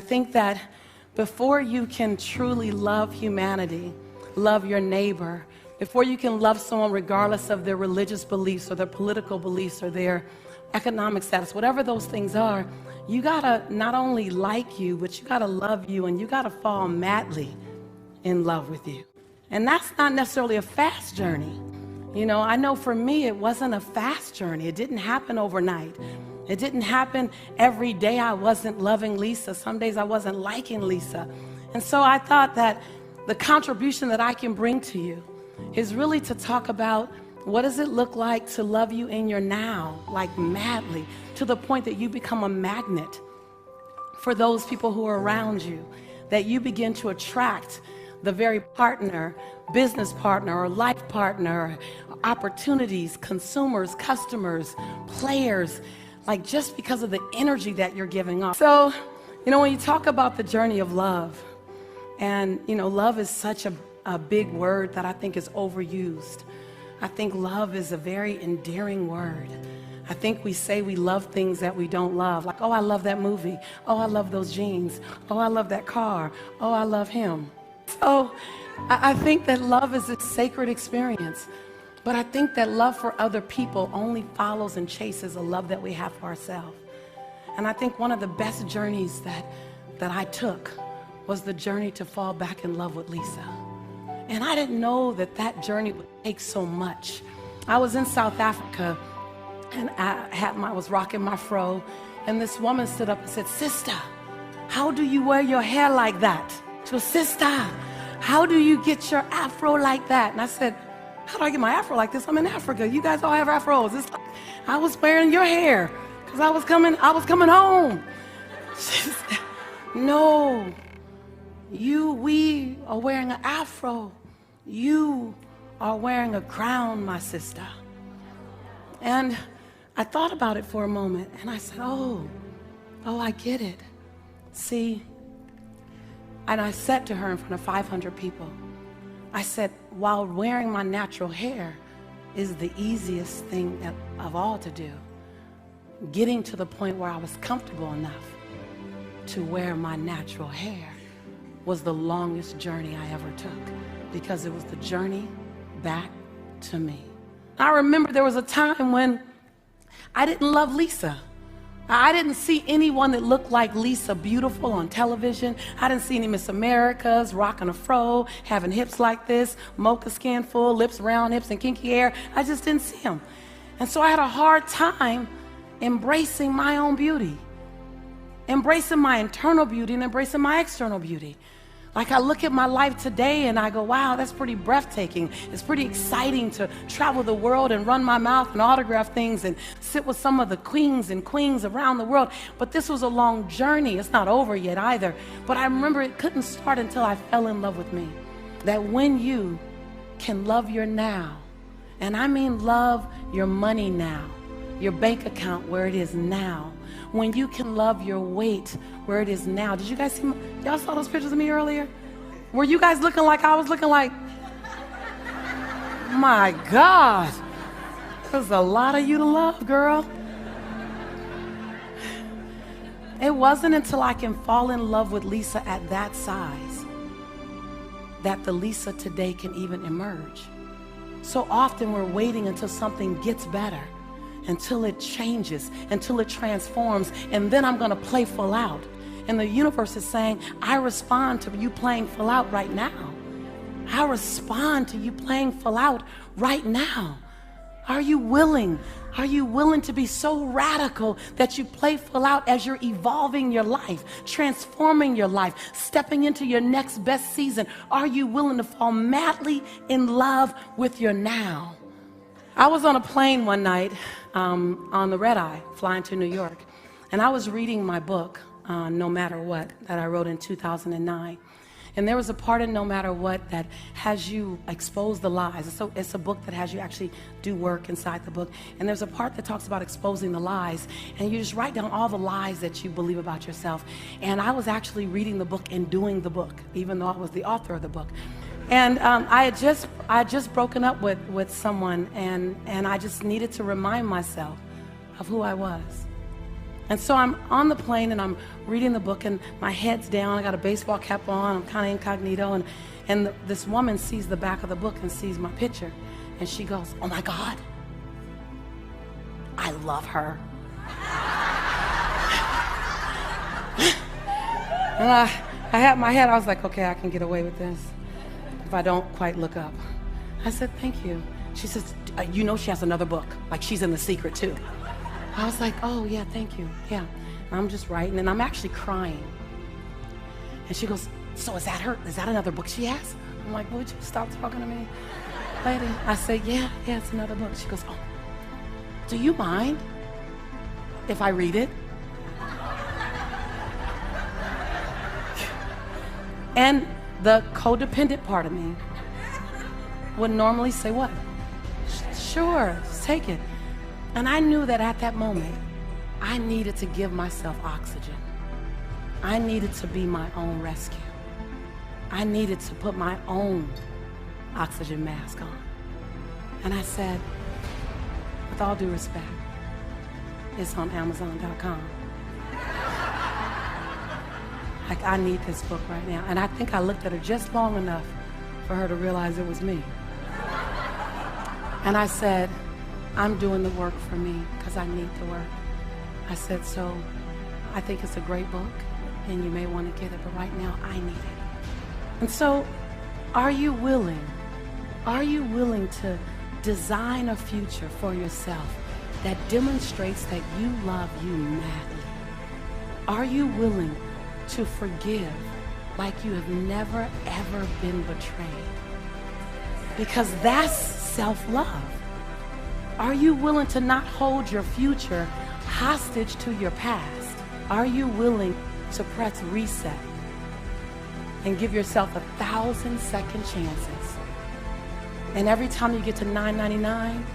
think that before you can truly love humanity, love your neighbor, before you can love someone regardless of their religious beliefs or their political beliefs or their economic status, whatever those things are, you gotta not only like you, but you gotta love you, and you gotta fall madly in love with you. And that's not necessarily a fast journey. You know, I know for me, it wasn't a fast journey. It didn't happen overnight. It didn't happen every day. I wasn't loving Lisa. Some days I wasn't liking Lisa. And so I thought that the contribution that I can bring to you is really to talk about what does it look like to love you in your now, like madly, to the point that you become a magnet for those people who are around you, that you begin to attract the very partner, business partner, or life partner, opportunities, consumers, customers, players, like just because of the energy that you're giving off. So, you know, when you talk about the journey of love, and, you know, love is such a big word that I think is overused. I think love is a very endearing word. I think we say we love things that we don't love. Like, oh, I love that movie. Oh, I love those jeans. Oh, I love that car. Oh, I love him. So I think that love is a sacred experience. But I think that love for other people only follows and chases a love that we have for ourselves. And I think one of the best journeys that I took was the journey to fall back in love with Lisa. And I didn't know that journey would take so much. I was in South Africa, and I was rocking my fro, and this woman stood up and said, "Sister, how do you wear your hair like that?" She goes, "Sister, how do you get your afro like that?" And I said, "How do I get my afro like this? I'm in Africa. You guys all have afros." It's like, I was wearing your hair because I was coming home. She said, "No, we are wearing an afro. You are wearing a crown, my sister." And I thought about it for a moment, and I said, oh, I get it. See, and I said to her in front of 500 people, I said, while wearing my natural hair is the easiest thing of all to do, getting to the point where I was comfortable enough to wear my natural hair was the longest journey I ever took, because it was the journey back to me. I remember there was a time when I didn't love Lisa. I didn't see anyone that looked like Lisa beautiful on television. I didn't see any Miss Americas rocking a fro, having hips like this, mocha skin full, lips, round hips, and kinky hair. I just didn't see them. And so I had a hard time embracing my own beauty, embracing my internal beauty and embracing my external beauty. Like, I look at my life today and I go, wow, that's pretty breathtaking. It's pretty exciting to travel the world and run my mouth and autograph things and sit with some of the kings and queens around the world. But this was a long journey. It's not over yet either. But I remember it couldn't start until I fell in love with me. That when you can love your now, and I mean love your money now, your bank account where it is now, when you can love your weight where it is now. Did you guys see y'all saw those pictures of me earlier? Were you guys looking like I was looking like? My God, there's a lot of you to love, girl. It wasn't until I can fall in love with Lisa at that size that the Lisa today can even emerge. So often we're waiting until something gets better, until it changes, until it transforms, and then I'm gonna play full out. And the universe is saying, I respond to you playing full out right now. I respond to you playing full out right now. Are you willing? Are you willing to be so radical that you play full out as you're evolving your life, transforming your life, stepping into your next best season? Are you willing to fall madly in love with your now? I was on a plane one night on the red eye flying to New York, and I was reading my book, No Matter What, that I wrote in 2009. And there was a part in No Matter What that has you expose the lies. So it's a book that has you actually do work inside the book. And there's a part that talks about exposing the lies. And you just write down all the lies that you believe about yourself. And I was actually reading the book and doing the book, even though I was the author of the book. And I had just broken up with someone, and I just needed to remind myself of who I was. And so I'm on the plane and I'm reading the book and my head's down. I got a baseball cap on. I'm kind of incognito. And this woman sees the back of the book and sees my picture. And she goes, "Oh my God, I love her." And I had my head, I was like, okay, I can get away with this if I don't quite look up. I said, "Thank you." She says, "You know she has another book, like she's in The Secret too." I was like, "Oh yeah, thank you, yeah." And I'm just writing and I'm actually crying. And she goes, "So is that her? Is that another book she has?" I'm like, "Would you stop talking to me, lady?" I said, yeah, it's another book." She goes, "Oh, do you mind if I read it?" And the codependent part of me would normally say, "What? Sure, take it." And I knew that at that moment, I needed to give myself oxygen. I needed to be my own rescue. I needed to put my own oxygen mask on. And I said, with all due respect, it's on Amazon.com. Like, I need this book right now. And I think I looked at her just long enough for her to realize it was me. And I said, "I'm doing the work for me because I need the work." I said, "So I think it's a great book and you may want to get it, but right now I need it." And so are you willing to design a future for yourself that demonstrates that you love you madly? Are you willing to forgive like you have never, ever been betrayed? Because that's self-love. Are you willing to not hold your future hostage to your past? Are you willing to press reset and give yourself 1,000 second chances? And every time you get to 999,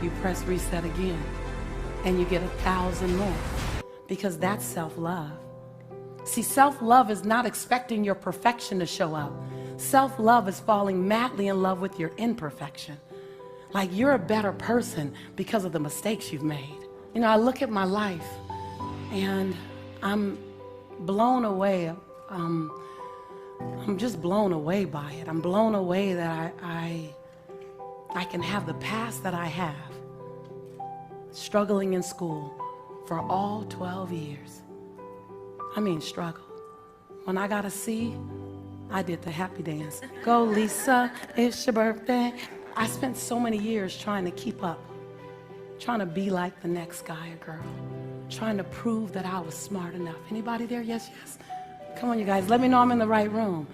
you press reset again and you get 1,000 more, because that's self-love. See, self-love is not expecting your perfection to show up. Self-love is falling madly in love with your imperfection. Like, you're a better person because of the mistakes you've made. You know, I look at my life and I'm blown away. I'm just blown away by it. I'm blown away that I can have the past that I have, struggling in school for all 12 years. I mean, struggle. When I got a C, I did the happy dance. Go, Lisa, it's your birthday. I spent so many years trying to keep up, trying to be like the next guy or girl, trying to prove that I was smart enough. Anybody there? Yes, yes. Come on, you guys. Let me know I'm in the right room.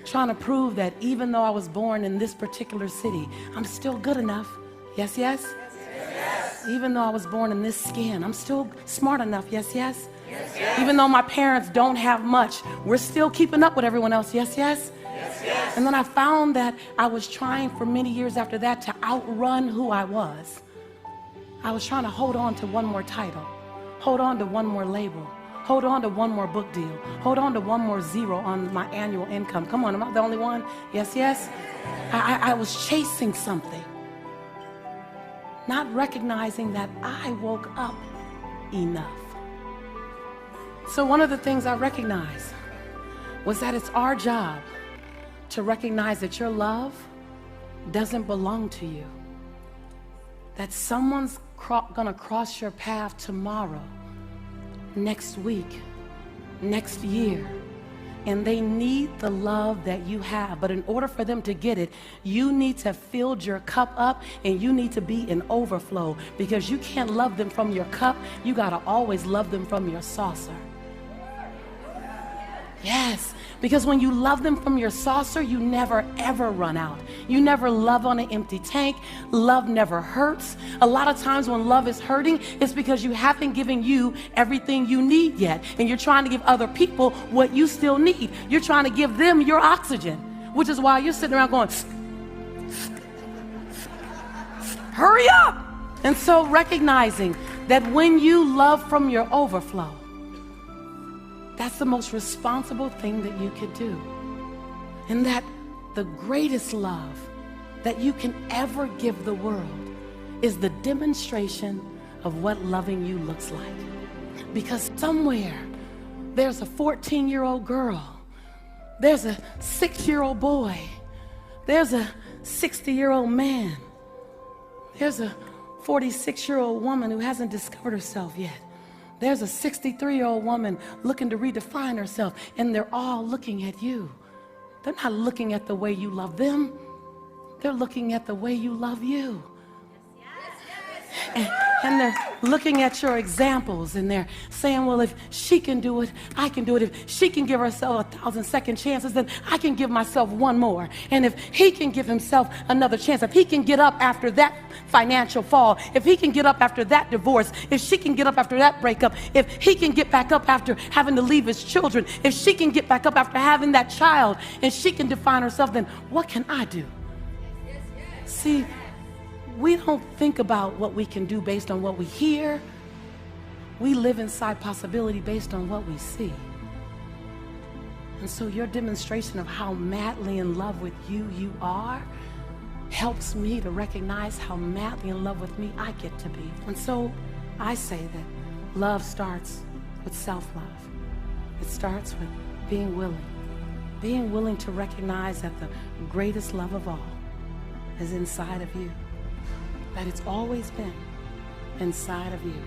Trying to prove that even though I was born in this particular city, I'm still good enough. Yes, yes? Yes. Even though I was born in this skin, I'm still smart enough. Yes, yes? Yes, yes. Even though my parents don't have much, we're still keeping up with everyone else. Yes, yes? Yes, yes. And then I found that I was trying for many years after that to outrun who I was. I was trying to hold on to one more title, hold on to one more label, hold on to one more book deal, hold on to one more zero on my annual income. Come on, am I the only one? Yes, yes? I was chasing something, not recognizing that I woke up enough. So one of the things I recognized was that it's our job to recognize that your love doesn't belong to you. That someone's gonna cross your path tomorrow, next week, next year, and they need the love that you have. But in order for them to get it, you need to fill your cup up and you need to be in overflow, because you can't love them from your cup. You gotta always love them from your saucer. Yes, because when you love them from your saucer, you never ever run out. You never love on an empty tank. Love never hurts. A lot of times when love is hurting, it's because you haven't given you everything you need yet. And you're trying to give other people what you still need. You're trying to give them your oxygen, which is why you're sitting around going, hurry up. And so recognizing that when you love from your overflow, that's the most responsible thing that you could do. And that the greatest love that you can ever give the world is the demonstration of what loving you looks like. Because somewhere there's a 14-year-old girl, there's a 6-year-old boy, there's a 60-year-old man, there's a 46-year-old woman who hasn't discovered herself yet. There's a 63-year-old woman looking to redefine herself, and they're all looking at you. They're not looking at the way you love them. They're looking at the way you love you. And they're looking at your examples, and they're saying, well, if she can do it, I can do it. If she can give herself 1,000 second chances, then I can give myself one more. And if he can give himself another chance, if he can get up after that financial fall, if he can get up after that divorce, if she can get up after that breakup, if he can get back up after having to leave his children, if she can get back up after having that child, and she can define herself, then what can I do? See, we don't think about what we can do based on what we hear. We live inside possibility based on what we see. And so your demonstration of how madly in love with you are helps me to recognize how madly in love with me I get to be. And so I say that love starts with self-love. It starts with being willing to recognize that the greatest love of all is inside of you. That it's always been inside of you.